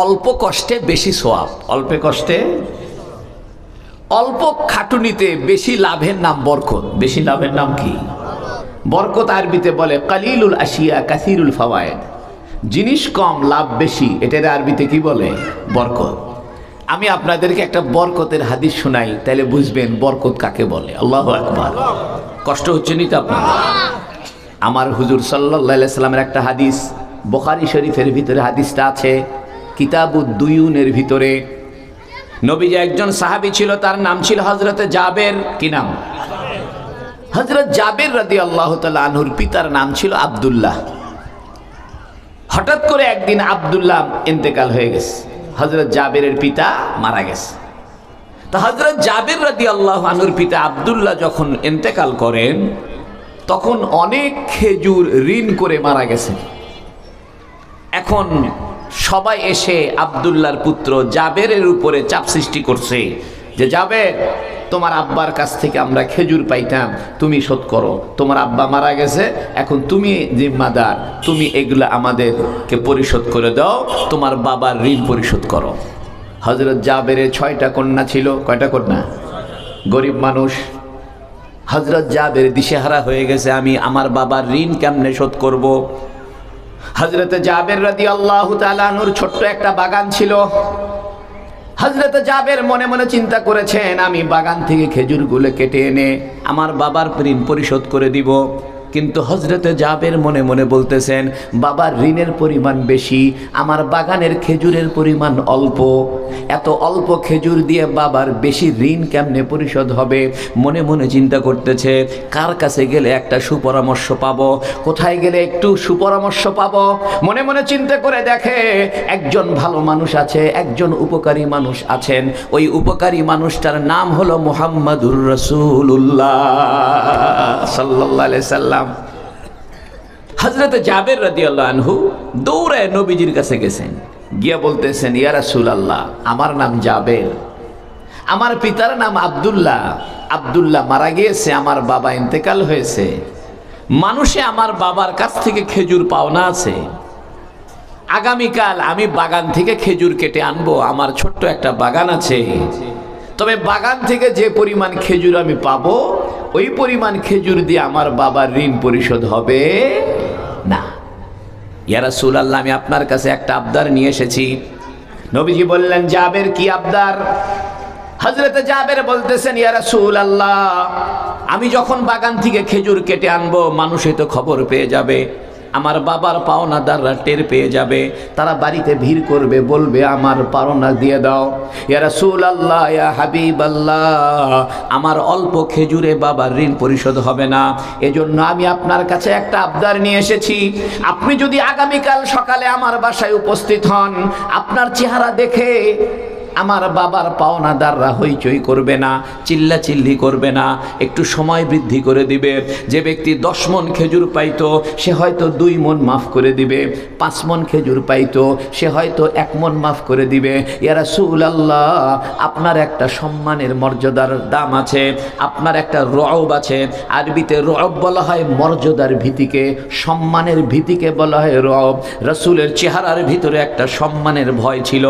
অল্প কষ্টে বেশি সওয়াব, অল্প কষ্টে অল্প খাটুনিতে বেশি লাভের নাম বরকত। বেশি লাভের নাম কি? বরকত আরবিতে বলে কালিলুল আশিয়া কাসিরুল ফাওয়ায়েদ, জিনিস কম লাভ বেশি, এটার আরবিতে কি বলে? বরকত। আমি আপনাদেরকে একটা বরকতের হাদিস শোনাই, তাহলে বুঝবেন বরকত কাকে বলে। আল্লাহু আকবার। কষ্ট হচ্ছে নি তো আপনার? আমার হুজুর সাল্লাল্লাহু আলাইহি সাল্লামের একটা হাদিস বুখারী শরীফের ভিতরে হাদিসটা আছে, কিতাবুদ দুয়ুনের ভিতরে। নবীজি একজন সাহাবী ছিল, তার নাম ছিল হযরতে জাবের। কি নাম? হযরত জাবের রাদিয়াল্লাহু তাআলা আনহুর পিতার নাম ছিল আব্দুল্লাহ। হঠাৎ করে একদিন আব্দুল্লাহ ইন্তেকাল হয়ে গেছে, হযরত জাবেরের পিতা মারা গেছে। তা হযরত জাবের রাদিয়াল্লাহু আনহুর পিতা আব্দুল্লাহ যখন ইন্তেকাল করেন, তখন অনেক খেজুর ঋণ করে মারা গেছেন। এখন সবাই এসে আব্দুল্লাহর পুত্র জাবেরের উপরে চাপ সৃষ্টি করছে যে জাবের, তোমার আব্বার কাছ থেকে আমরা খেজুর পাইতাম, তুমি শোধ করো, তোমার আব্বা মারা গেছে, এখন তুমি জিম্মাদার, তুমি এগুলো আমাদেরকে পরিশোধ করে দাও, তোমার বাবার ঋণ পরিশোধ করো। হযরত জাবেরের 6টা কন্যা ছিল। কয়টা কন্যা? গরিব মানুষ। হযরত জাবের দিশেহারা হয়ে গেছে, আমি আমার বাবার ঋণ কেমনে শোধ করব। হযরত জাবের রাদিয়াল্লাহু তাআলা আনহুর ছোট্ট একটা বাগান ছিল। হযরত জাবের মনে মনে চিন্তা করেছেন, আমি বাগান থেকে খেজুরগুলো কেটে এনে আমার বাবার ঋণ পরিশোধ করে দিব। কিন্তু হযরত জাবের মনে মনে বলতেছেন, বাবার ঋণের পরিমাণ বেশি, আমার বাগানের খেজুরের পরিমাণ অল্প, এত অল্প খেজুর দিয়ে বাবার বেশি ঋণ কেমনে পরিশোধ হবে। মনে মনে চিন্তা করতেছে, কার কাছে গেলে একটা সুপরামর্শ পাবো, কোথায় গেলে একটু সুপরামর্শ পাবো। মনে মনে চিন্তা করে দেখে একজন ভালো মানুষ আছে, একজন উপকারী মানুষ আছেন। ওই উপকারী মানুষটার নাম হলো মুহাম্মাদুর রাসূলুল্লাহ সাল্লাল্লাহু আলাইহি সাল্লাম। হযরত জাবের রাদিয়াল্লাহু আনহু দৌড়ে নবীজির কাছে গেছেন, গিয়া বলতেছেন, ইয়া রাসূলুল্লাহ, আমার নাম জাবের, আমার পিতার নাম আব্দুল্লাহ, আব্দুল্লাহ মারা গিয়েছে, আমার বাবা ইন্তেকাল হয়েছে, মানুষে আমার বাবার কাছ থেকে খেজুর পাওনা আছে, আগামীকাল আমি বাগান থেকে খেজুর কেটে আনবো, আমার ছোট্ট একটা বাগান আছে, তবে বাগান থেকে যে পরিমাণ খেজুর আমি পাবো, ওই পরিমাণ খেজুর দিয়ে আমার বাবার ঋণ পরিশোধ হবে না। ইয়া রাসূলুল্লাহ, আমি আপনার কাছে একটা আবদার নিয়ে এসেছি। নবীজি বললেন, জাবের কি আবদার? হযরত জাবের বলতেছেন, ইয়া রাসূলুল্লাহ, আমি যখন বাগান থেকে খেজুর কেটে আনবো, মানুষই তো খবর পেয়ে যাবে, আমার বাবার পাওনাদাররা টের পেয়ে যাবে, তারা বাড়িতে ভিড় করবে, বলবে আমার পাওনা দিয়ে দাও। ইয়া রাসূলুল্লাহ, ইয়া হাবিবাল্লাহ, আমার অল্প খেজুরে বাবার ঋণ পরিশোধ হবে না, এজন্য আমি আপনার কাছে একটা আবদার নিয়ে এসেছি। আপনি যদি আগামীকাল সকালে আমার বাসায় উপস্থিত হন, আপনার চেহারা দেখে আমার বাবার পাওনাদাররা হইচই করবে না, চিল্লাচিল্লি করবে না, একটু সময় বৃদ্ধি করে দিবে। যে ব্যক্তি 10 মণ খেজুর পাইতো, সে হয়তো 2 মণ মাফ করে দিবে, 5 মণ খেজুর পাইতো, সে হয়তো 1 মণ মাফ করে দিবে। ইয়া রাসূলুল্লাহ, আপনার একটা সম্মানের মর্যাদার দাম আছে, আপনার একটা রওব আছে। আরবিতে রওব বলা হয় মর্যাদার ভীতিকে, সম্মানের ভীতিকে বলা হয় রওব। রাসূলের চেহারার ভিতরে একটা সম্মানের ভয় ছিল।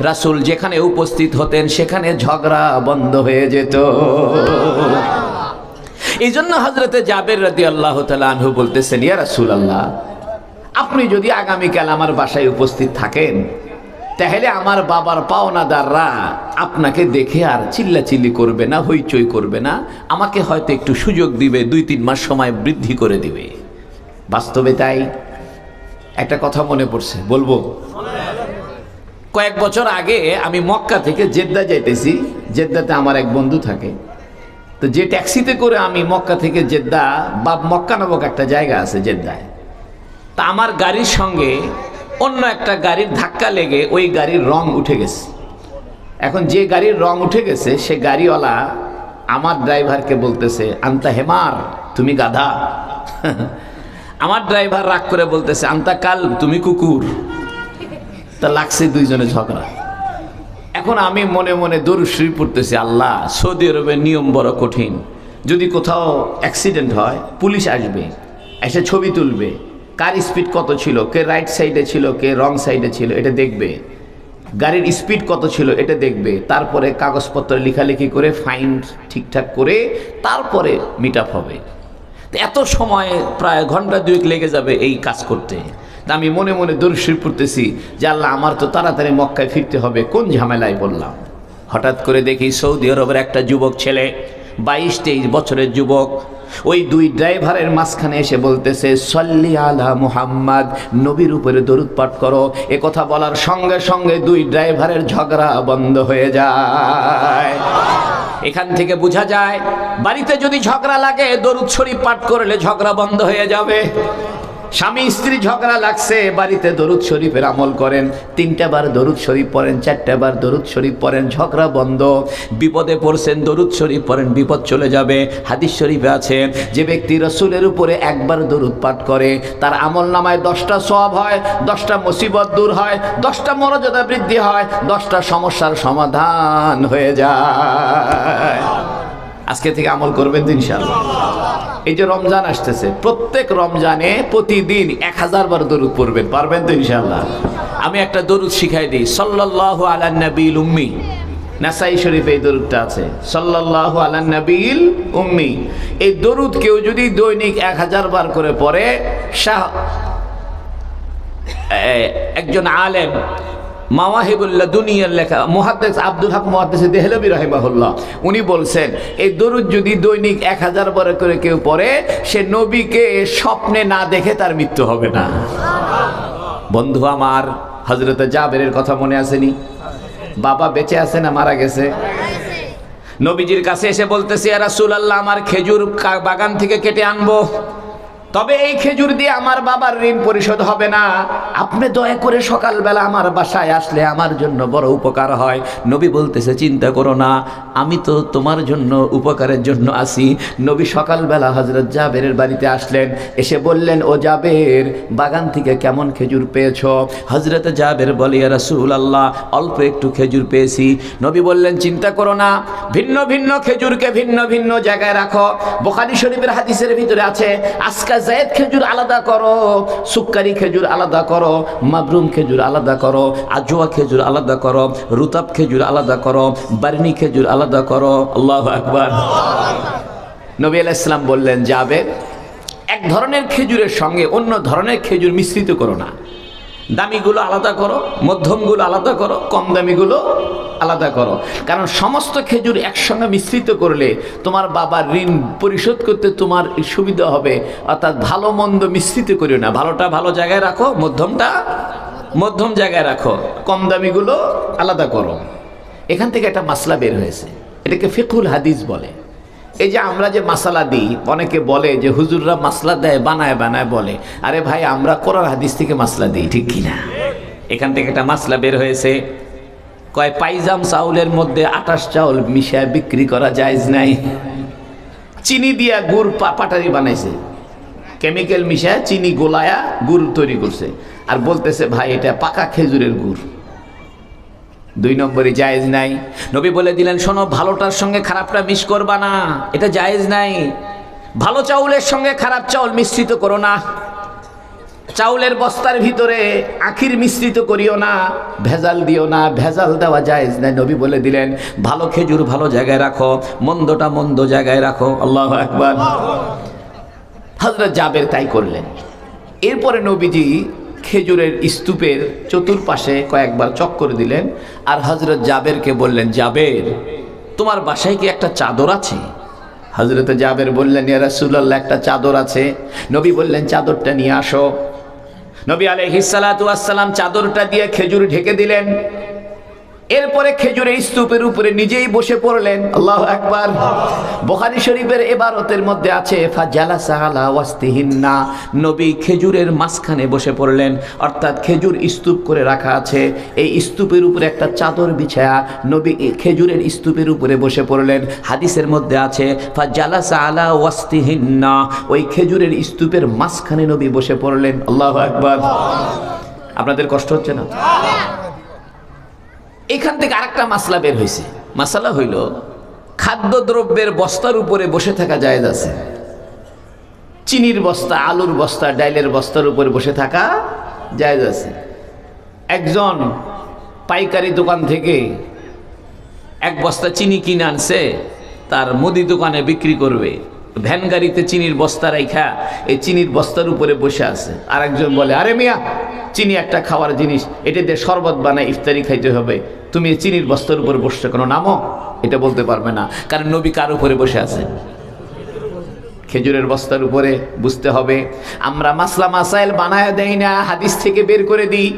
রাসূল যেখানে উপস্থিত হতেন সেখানে ঝগড়া বন্ধ হয়ে যেত। এই জন্য হযরতে জাবের রাদিয়াল্লাহু তাআলা আনহু বলতেছেন, ইয়া রাসূলুল্লাহ, আপনি যদি আগামীকাল আমার বাসায় উপস্থিত থাকেন, তাহলে আমার বাবার পাওনাদাররা আপনাকে দেখে আর চিল্লাচিল্লি করবে না, হইচই করবে না, আমাকে হয়তো একটু সুযোগ দিবে, 2-3 মাস সময় বৃদ্ধি করে দিবে। বাস্তবে তাই। একটা কথা মনে পড়ছে, বলবো? কয়েক বছর আগে আমি মক্কা থেকে জেদ্দা যাইতেছি, জেদ্দাতে আমার এক বন্ধু থাকে। তো যে ট্যাক্সিতে করে আমি মক্কা থেকে জেদ্দা, বাব মক্কা নামক একটা জায়গা আছে জেদ্দায়, তা আমার গাড়ির সঙ্গে অন্য একটা গাড়ির ধাক্কা লেগে ওই গাড়ির রং উঠে গেছে। এখন যে গাড়ির রং উঠে গেছে, সে গাড়িওয়ালা আমার ড্রাইভারকে বলতেছে, আন্তা হেমার, তুমি গাধা। আমার ড্রাইভার রাগ করে বলতেছে, আন্তা কাল, তুমি কুকুর। তা লাগছে দুইজনে ঝগড়া। এখন আমি মনে মনে দরুদ শরীফ পড়তেছি, আল্লাহ, সৌদি আরবের নিয়ম বড় কঠিন, যদি কোথাও অ্যাক্সিডেন্ট হয় পুলিশ আসবে, এসে ছবি তুলবে, কার স্পিড কত ছিল, কে রাইট সাইডে ছিল, কে রং সাইডে ছিল, এটা দেখবে। গাড়ির স্পিড কত ছিল এটা দেখবে, তারপরে কাগজপত্র লেখালেখি করে ফাইন ঠিকঠাক করে তারপরে মিট আপ হবে। এত সময় প্রায় ঘন্টা দুয়েক লেগে যাবে এই কাজ করতে। তা আমি মনে মনে দরুদ শরীফ পড়তেছি যে আল্লাহ আমার তো তাড়াতাড়ি মক্কায় ফিরতে হবে, কোন ঝামেলায় পড়লাম। হঠাৎ করে দেখি সৌদি আরবের একটা যুবক ছেলে, 22-23 বছরের যুবক, ওই দুই ড্রাইভারের মাঝখানে এসে বলতেছে সল্লি আলা মুহাম্মদ, নবীর উপরে দরুদ পাঠ করো। এ কথা বলার সঙ্গে সঙ্গে দুই ড্রাইভারের ঝগড়া বন্ধ হয়ে যায়। এখান থেকে বোঝা যায় বাড়িতে যদি ঝগড়া লাগে দরুদ শরীফ পাঠ করলে ঝগড়া বন্ধ হয়ে যাবে। স্বামী স্ত্রী ঝগড়া লাগছে, বাড়িতে দরুদ শরীফের আমল করেন, 3টা বার দরুদ শরীফ পড়েন, 4টা বার দরুদ শরীফ পড়েন, ঝগড়া বন্ধ। বিপদে পড়ছেন, দরুদ শরীফ পড়েন, বিপদ চলে যাবে। হাদিস শরীফে আছে যে ব্যক্তি রসুলের উপরে একবার দরুদ পাঠ করে তার আমল নামায় 10টা সওয়াব হয়, 10টা মুসিবত দূর হয়, 10টা মর্যাদা বৃদ্ধি হয়, 10টা সমস্যার সমাধান হয়ে যায়। আজকে থেকে আমল করবেন তো ইনশাআল্লাহ। এই যে রমজান আসতেছে, প্রত্যেক রমজানে প্রতিদিন 1000 বার দরুদ পড়বেন, পারবেন তো ইনশাআল্লাহ। আমি একটা দরুদ শিখাই দিই, সাল্লাল্লাহু আলা নবীল উম্মি। নাসাই শরীফে এই দরুদটা আছে, সাল্লাল্লাহু আলা নবীল উম্মি। এই দরুদ কেউ যদি দৈনিক 1000 বার করে পড়ে, একজন আলেম মাওয়াহিবুল্লাহ দুনিয়ার লেখা মুহাদ্দিস আব্দুল হক মুহাদ্দিস দেহলভী রাহিমাহুল্লাহ, উনি বলছেন এই দরুদ যদি দৈনিক 1000 বার করে কেউ পড়ে, সে নবীকে স্বপ্নে না দেখে তার মৃত্যু হবে না। বন্ধু আমার, হযরত জাবেরের কথা মনে আসেনি? বাবা বেঁচে আছে না মারা গেছে? নবীজির কাছে এসে বলতেছে ইয়া রাসূলুল্লাহ, আমার খেজুর বাগান থেকে কেটে আনবো, তবে এই খেজুর দিয়ে আমার বাবার ঋণ পরিশোধ হবে না। আপনি দয়া করে সকালবেলা আমার বাসায় আসলে আমার জন্য বড় উপকার হয়। নবী বলতেছে চিন্তা করো না, আমি তো তোমার জন্য উপকারের জন্য আসি। নবী সকালবেলা হযরত জাবেরের বাড়িতে আসলেন, এসে বললেন ও জাবের, বাগান থেকে কেমন খেজুর পেয়েছো? হযরত জাবের বলে ইয়া রাসূলুল্লাহ, অল্প একটু খেজুর পেয়েছি। নবী বললেন চিন্তা করো না, ভিন্ন ভিন্ন খেজুরকে ভিন্ন ভিন্ন জায়গায় রাখো। বুখারী শরীফের হাদিসের ভিতরে আছে আজকা জায়েদ খেজুর আলাদা করো, সুক্কারি খেজুর আলাদা করো, মাবরুম খেজুর আলাদা করো, আজওয়া খেজুর আলাদা করো, রুতাব খেজুর আলাদা করো, বার্নি খেজুর আলাদা করো। আল্লাহু আকবার। নবী আলাইহিস সালাম বললেন জাবের, এক ধরনের খেজুরের সঙ্গে অন্য ধরনের খেজুর মিশ্রিত করো না। দামিগুলো আলাদা করো, মধ্যমগুলো আলাদা করো, কম দামিগুলো আলাদা করো। কারণ সমস্ত খেজুর একসঙ্গে মিশ্রিত করলে তোমার বাবার ঋণ পরিশোধ করতে তোমার সুবিধা হবে। অর্থাৎ ভালো মন্দ মিশ্রিত করিও না, ভালোটা ভালো জায়গায় রাখো, মধ্যমটা মধ্যম জায়গায় রাখো, কম দামিগুলো আলাদা করো। এখান থেকে একটা মাসলা বের হয়েছে, এটাকে ফিকহুল হাদিস বলে। এই যে আমরা যে মাসালা দিই, অনেকে বলে যে হুজুররা মাসলা দেয় বানায় বানায় বলে, আরে ভাই আমরা কোরআন হাদিস থেকে মাসলা দিই, ঠিক কিনা? এখান থেকে একটা মাসলা বের হয়েছে, কয় পাইজাম চাউলের মধ্যে 28 চাউল মিশায় বিক্রি করা জায়েজ নাই। চিনি দিয়া গুড় পাটারি বানাইছে, কেমিক্যাল মিশায় চিনি গোলায়া গুড় তৈরি করছে, আর বলতেছে ভাই এটা পাকা খেজুরের গুড়। 2 নম্বরে জায়েজ নাই। নবী বলে দিলেন শোনো, ভালোটার সঙ্গে খারাপটা মিশ করবা না, এটা জায়েজ নাই। ভালো চাউলের সঙ্গে খারাপ চাউল মিশ্রিত করো না। চাউলের বস্তার ভিতরে আখির মিশ্রিত করিও না, ভেজাল দিও না, ভেজাল দেওয়া জায়েজ নাই। নবী বলে দিলেন ভালো খেজুর ভালো জায়গায় রাখো, মন্দটা মন্দ জায়গায় রাখো। আল্লাহু আকবার। হযরত জাবের তাই করলেন। এরপরে নবীজি খেজুরের স্তূপের চতুর্পাশে কয়েকবার চক্কর দিলেন, আর হযরত জাবেরকে বললেন জাবের, তোমার বাসায় কি একটা চাদর আছে? হযরত জাবের বললেন ইয়া রাসূলুল্লাহ, একটা চাদর আছে। নবী বললেন চাদরটা নিয়ে আসো। নবী আলাইহিস সালাতু ওয়াস সালাম চাদরটা দিয়ে খেজুর ঢেকে দিলেন। এরপরে খেজুরের স্তূপের উপরে নিজেই বসে পড়লেন। আল্লাহু আকবার। বুখারী শরীফের ইবারতের মধ্যে আছে ফাজালাসা আলা ওয়াসতিহিন্না, নবী খেজুরের মাঝখানে বসে পড়লেন, অর্থাৎ খেজুর স্তূপ করে রাখা আছে, এই স্তূপের উপরে একটা চাদর বিছায়া নবী খেজুরের স্তূপের উপরে বসে পড়লেন। হাদিসের মধ্যে আছে ফাজালাসা আলা ওয়াসতিহিন্না, ওই খেজুরের স্তূপের মাঝখানে নবী বসে পড়লেন। আল্লাহু আকবার। আপনাদের কষ্ট হচ্ছে না? এখান থেকে আরেকটা মাসলা বের হয়েছে। মাসালা হইল খাদ্যদ্রব্যের বস্তার উপরে বসে থাকা জায়েজ আছে। চিনির বস্তা, আলুর বস্তা, ডাইলের বস্তার উপরে বসে থাকা জায়েজ আছে। একজন পাইকারি দোকান থেকে এক বস্তা চিনি কিনে আনছে, তার মুদি দোকানে বিক্রি করবে। ভ্যান গাড়িতে চিনির বস্তা রাইখা এই চিনির বস্তার উপরে বসে আছে। আর একজন বলে, আরে মিয়া, চিনি একটা খাওয়ার জিনিস, এটা দিয়ে শরবত বানায় ইফতারি খাইতে হবে, তুমি এই চিনির বস্তার উপরে বসছো কেন, নামো। এটা বলতে পারবে না, কারণ নবী কার উপরে বসে আছে? খেজুরের বস্তার উপরে। বুঝতে হবে, আমরা মাসলা মাসাইল বানায় দেই না, হাদিস থেকে বের করে দিই।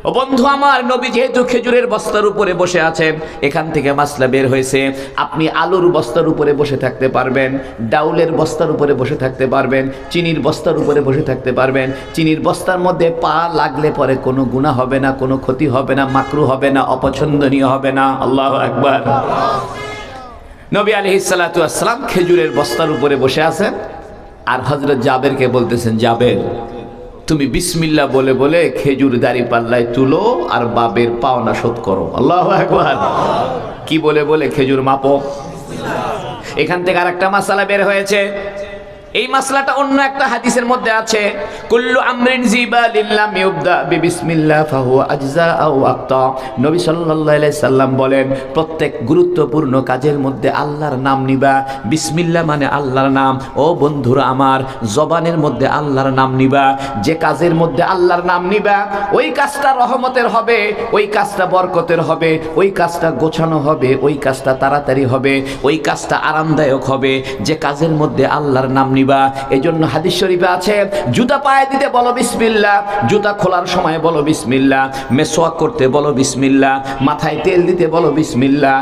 ও বন্ধু আমার, নবী যেহেতু খেজুরের বস্তার উপরে বসে আছেন, এখান থেকে মাসলা বের হয়েছে। আপনি আলুর বস্তার উপরে বসে থাকতে পারবেন, ডাউলের বস্তার উপরে বসে থাকতে পারবেন, চিনির বস্তার উপরে বসে থাকতে পারবেন। চিনির বস্তার মধ্যে পা লাগলে পরে কোনো গুনাহ হবে না, কোনো ক্ষতি হবে না, মাকরু হবে না, অপছন্দনীয় হবে না। আল্লাহু আকবার। নবী আলাইহিস সালাতু ওয়াস সালাম খেজুরের বস্তার উপরে বসে আছেন, আর হযরত জাবেরকে বলতেছেন, জাবের, তুমি বিসমিল্লাহ বলে বলে খেজুর দাড়ি পাল্লায় তুলো আর বাবের পাওনা শোধ করো। আল্লাহু আকবার। কি বলে বলে খেজুর মাপো। এখান থেকে আরেকটা মাসালা বের হয়েছে। এই মাসলাটা অন্য একটা হাদিসের মধ্যে আছে, কুল্লু আমরিন জিবালিল্লাহ ইউবদা বিবিসমিল্লাহ ফাহুয়া আজজা আও আক্তা। নবী সাল্লাল্লাহু আলাইহি সাল্লাম বলেন, প্রত্যেক গুরুত্বপূর্ণ কাজের মধ্যে আল্লাহর নাম নিবা। বিসমিল্লাহ মানে আল্লাহর নাম। ও বন্ধুরা আমার, জবানের মধ্যে আল্লাহর নাম নিবা। যে কাজের মধ্যে আল্লাহর নাম নিবা, ওই কাজটা রহমতের হবে, ওই কাজটা বরকতের হবে, ওই কাজটা গোছানো হবে, ওই কাজটা তাড়াতাড়ি হবে, ওই কাজটা আরামদায়ক হবে। যে কাজের মধ্যে আল্লাহর নাম নিবা, এজন্য হাদিস শরীফে আছে, জুতা পায়ে দিতে বলো বিসমিল্লাহ, জুতা খোলার সময় বলো বিসমিল্লাহ, মেসওয়াক করতে বলো বিসমিল্লাহ, মাথায় তেল দিতে বলো বিসমিল্লাহ,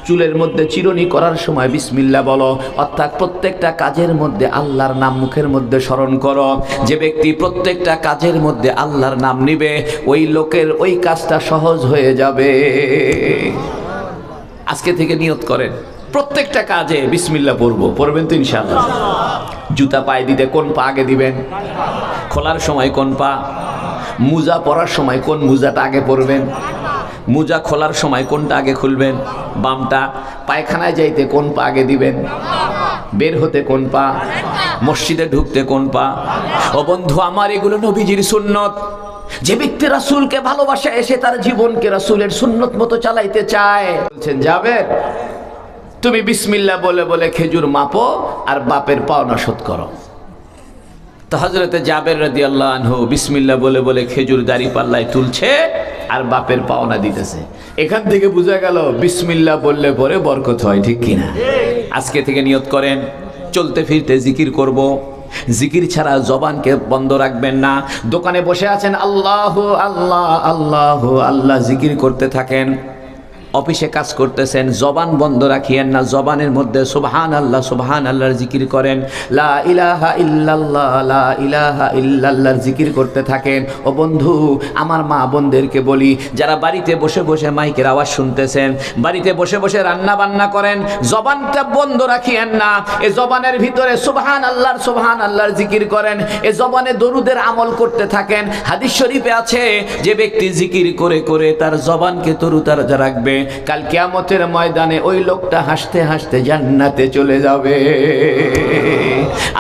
চুলের মধ্যে চিরুনি করার সময় বিসমিল্লাহ বলো। অর্থাৎ প্রত্যেকটা কাজের মধ্যে আল্লাহর নাম মুখের মধ্যে স্মরণ করো। যে ব্যক্তি প্রত্যেকটা কাজের মধ্যে আল্লাহর নাম নিবে, ওই লোকের ওই কাজটা সহজ হয়ে যাবে। আজকে থেকে নিয়ত করেন, প্রত্যেকটা কাজে বিসমিল্লাহ পড়বেন তো ইনশাআল্লাহ। জুতা পায়ে দিতে কোন পা আগে দিবেন? খোলার সময় কোন পা? মোজা পরার সময় কোন মোজাটা আগে পরবেন? মোজা খোলার সময় কোনটা আগে খুলবেন? বামটা। পায়খানায় যাইতে কোন পা আগে দিবেন? বের হতে কোন পা? মসজিদে ঢুকতে কোন পা? ও বন্ধু আমার, এগুলো নবীজির সুন্নত। যে ব্যক্তি রাসূলকে ভালোবাসে, এসে তার জীবনকে রাসূলের সুন্নত মতো চালাইতে চায়, বলছেন, জাবের, তুমি বিসমিল্লাহ বলে বলে খেজুর মাপো আর বাপের পাওনা শোধ করো। তো হযরতে জাবের রাদিয়াল্লাহু আনহু বিসমিল্লাহ বলে বলে খেজুর দাড়ি পাল্লায় তুলছে আর বাপের পাওনা দিতেছে। এখান থেকে বোঝা গেল বিসমিল্লাহ বললে পরে বরকত হয়, ঠিক কিনা? আজকে থেকে নিয়ত করেন, চলতে ফিরতে জিকির করব। জিকির ছাড়া জবানকে বন্ধ রাখবেন না। দোকানে বসে আছেন, আল্লাহ আল্লাহ আল্লাহ আল্লাহ জিকির করতে থাকেন। অফিসে কাজ করতেছেন, জবান বন্ধ রাখিয়েন না, জবানের মধ্যে সুবহান আল্লাহর জিকির করেন। লা ইলাহা ইল্লাল্লাহ লা ইলাহা ইল্লাল্লাহর জিকির করতে থাকেন। ও বন্ধু আমার, মা বোনদেরকে বলি, যারা বাড়িতে বসে বসে মাইকের আওয়াজ শুনতেছেন, বাড়িতে বসে বসে রান্না বান্না করেন, জবানটা বন্ধ রাখিয়েন না। এই জবানের ভিতরে সুবহান আল্লাহর জিকির করেন, এই জবানে দরুদের আমল করতে থাকেন। হাদিস শরীফে আছে, যে ব্যক্তি জিকির করে করে তার জবানকে তরুতাজা রাখবে, কাল কিয়ামতের ময়দানে ওই লোকটা হাসতে হাসতে জান্নাতে চলে যাবে।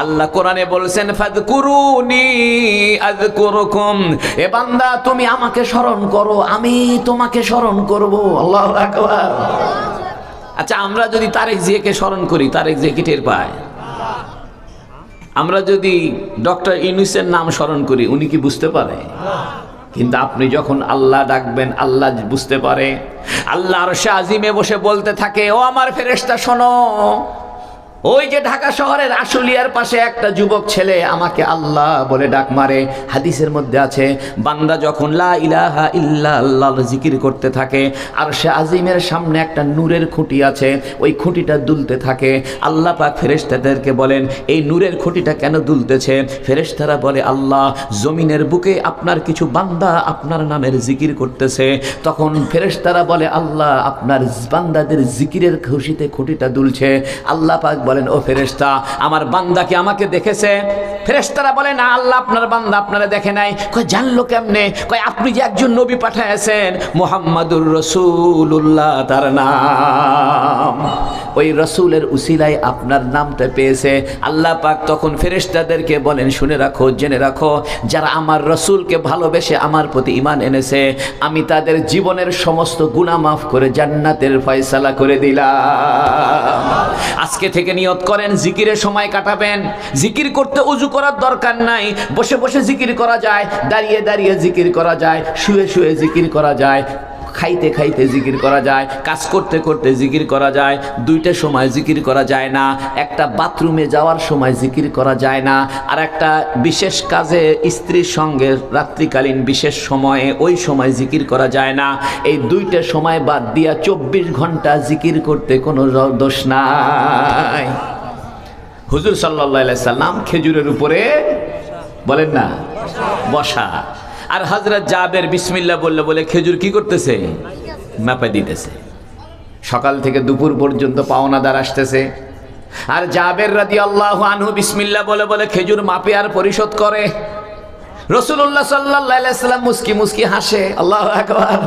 আল্লাহ কোরআনে বলছেন, ফাযকুরুনি আযকুরুকুম, এ বান্দা তুমি আমাকে স্মরণ করো, আমি তোমাকে স্মরণ করব। আল্লাহু আকবার। আচ্ছা, আমরা যদি তারেক জিয়াকে স্মরণ করি, তারেক জিয়া কি টের পায়? আমরা যদি ডক্টর ইউনূসের নাম স্মরণ করি, উনি কি বুঝতে পারে? কিন্তু আপনি যখন আল্লাহ ডাকবেন, আল্লাহ বুঝতে পারে। আল্লাহ আরশে আজিমে বসে বলতে থাকে, ও আমার ফেরেশতা শোনো, ওই যে ঢাকা শহরের আশুলিয়ার পাশে একটা যুবক ছেলে আমাকে আল্লাহ বলে ডাক মারে। হাদিসের মধ্যে আছে, বান্দা যখন লা ইলাহা ইল্লাল্লাহ জিকির করতে থাকে, আরশে আজিমের সামনে একটা নূরের খুঁটি আছে, ওই খুঁটিটা দুলতে থাকে। আল্লাহ পাক ফেরেশতাদেরকে বলেন, এই নূরের খুঁটিটা কেন দুলতেছে? ফেরেশতারা বলে, আল্লাহ, জমিনের বুকে আপনার কিছু বান্দা আপনার নামের জিকির করতেছে। তখন ফেরেশতারা বলে, আল্লাহ, আপনার বান্দাদের জিকিরের খুশিতে খুঁটিটা দুলছে। আল্লাহ পাক বলেন, ও ফেরেশতা, আমার বান্দা কি আমাকে দেখেছে? ফেরেশতারা বলে, না আল্লাহ আপনার বান্দা আপনারা দেখে নাই। কয় জানলো কেমনে? কয় আপনি যে একজন নবী পাঠাইছেন, মুহাম্মাদুর রাসূলুল্লাহ তার নাম, ওই রাসূলের উসিলায় আপনার নামটা পেয়েছে। আল্লাহ পাক তখন ফেরেশতাদেরকে বলেন, শুনে রাখো, জেনে রাখো, যারা আমার রাসূলকে ভালোবেসে আমার প্রতি ঈমান এনেছে, আমি তাদের জীবনের সমস্ত গুনাহ মাফ করে জান্নাতের ফয়সালা করে দিলাম। আজকে থেকে নিয়ত করেন জিকিরের সময় কাটাবেন। জিকির করতে ওযু করার দরকার নাই, বসে বসে জিকির করা যায়, দাঁড়িয়ে দাঁড়িয়ে জিকির করা যায়, শুয়ে শুয়ে জিকির করা যায়, খাইতে খাইতে জিকির করা যায়, কাজ করতে করতে জিকির করা যায়। দুইটা সময় জিকির করা যায় না, একটা বাথরুমে যাওয়ার সময় জিকির করা যায় না, আর একটা বিশেষ কাজে স্ত্রীর সঙ্গে রাত্রিকালীন বিশেষ সময়ে ওই সময় জিকির করা যায় না। এই দুইটা সময় বাদ দিয়া 24 ঘন্টা জিকির করতে কোনো দোষ নাই। হুজুর সাল্লাল্লাহু আলাইহি সাল্লাম খেজুরের উপরে বলেন না বসা, আর হযরত জাবের বিসমিল্লাহ বললে বলে খেজুর কি করতেছে? মাপা দিতেছে। সকাল থেকে দুপুর পর্যন্ত পাওনাদার আসতেছে, আর জাবের রাদিয়াল্লাহু আনহু বিসমিল্লাহ বলে বলে খেজুর মাপে আর পরিশোধ করে। রাসূলুল্লাহ সাল্লাল্লাহু আলাইহি সাল্লাম মুস্কি মুস্কি হাসে, আল্লাহু আকবার।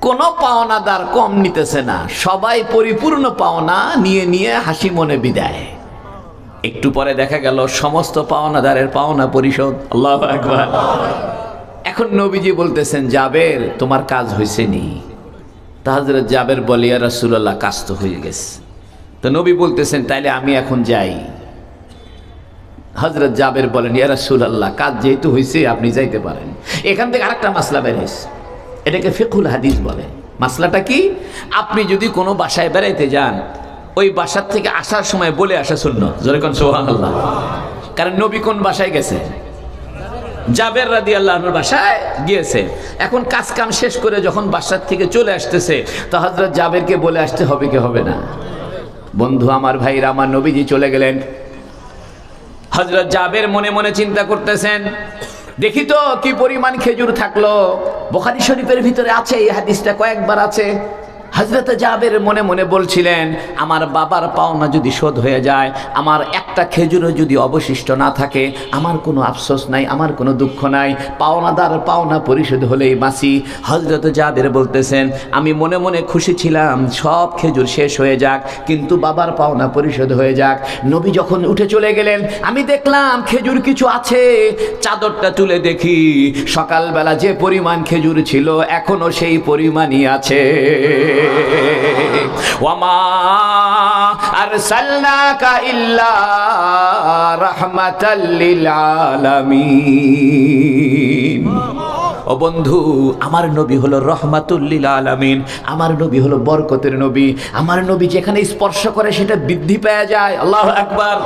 কোন পাওনাদার কম নিতেছে না, সবাই পরিপূর্ণ পাওনা নিয়ে নিয়ে হাসি মনে বিদায়। একটু পরে দেখা গেল সমস্ত পাওনাদারের পাওনা পরিশোধ। আল্লাহু আকবার। এখন নবীজি বলতেছেন, জাবের তোমার কাজ হয়েছে নি? তা হযরত জাবের বলে, ইয়া রাসূলুল্লাহ কাজ তো হয়ে গেছে। তো নবী বলতেছেন, তাইলে আমি এখন যাই? হযরত জাবের বলেন, ইয়া রাসূলুল্লাহ কাজ যেহেতু হয়েছে আপনি যাইতে পারেন। এখান থেকে আরেকটা মাসলা বের হয়েছে, এটাকে ফিকহুল হাদিস বলে। মাসলাটা কি? আপনি যদি কোনো বাসায় বেড়াইতে যান, ওই বাসার থেকে আসার সময় বলে আসা সুন্নাত। জোরে কোন সুবহানাল্লাহ। কারণ নবী কোন বাসায় গেছে? জাবের রাদিয়াল্লাহু আনহুর বাসায় গিয়েছে। এখন কাজ কাম শেষ করে যখন বাসার থেকে চলে আসতেছে, তো হযরত জাবেরকে বলে আসতে হবে কি হবে না? বন্ধু আমার, ভাইরা আমার, নবীজি চলে গেলেন। হযরত জাবের মনে মনে চিন্তা করতেছেন, দেখি তো কি পরিমাণ খেজুর থাকলো। বুখারী শরীফের ভিতরে আছে, এই হাদিসটা কয়েকবার আছে। হযরত জাবের মনে মনে বলছিলেন, আমার বাবার পাওনা যদি শোধ হয়ে যায়, আমার একটা খেজুরও যদি অবশিষ্ট না থাকে, আমার কোনো আফসোস নাই, আমার কোনো দুঃখ নাই, পাওনাদার পাওনা পরিশোধ হলেই বাঁচি। হযরত জাবের বলতেছেন, আমি মনে মনে খুশি ছিলাম সব খেজুর শেষ হয়ে যাক, কিন্তু বাবার পাওনা পরিশোধ হয়ে যাক। নবী যখন উঠে চলে গেলেন, আমি দেখলাম খেজুর কিছু আছে। চাদরটা তুলে দেখি, সকালবেলা যে পরিমাণ খেজুর ছিল এখনো সেই পরিমাণই আছে। ওয়ামা আরসালনাকা ইল্লা রাহমাতাল লিল আলামিন। ও বন্ধু, আমার নবী হলো রহমাতুল লিল আলামিন, আমার নবী হলো বরকতের নবী। আমার নবী যেখানে স্পর্শ করে সেটা বৃদ্ধি পেয়ে যায়। আল্লাহু আকবার।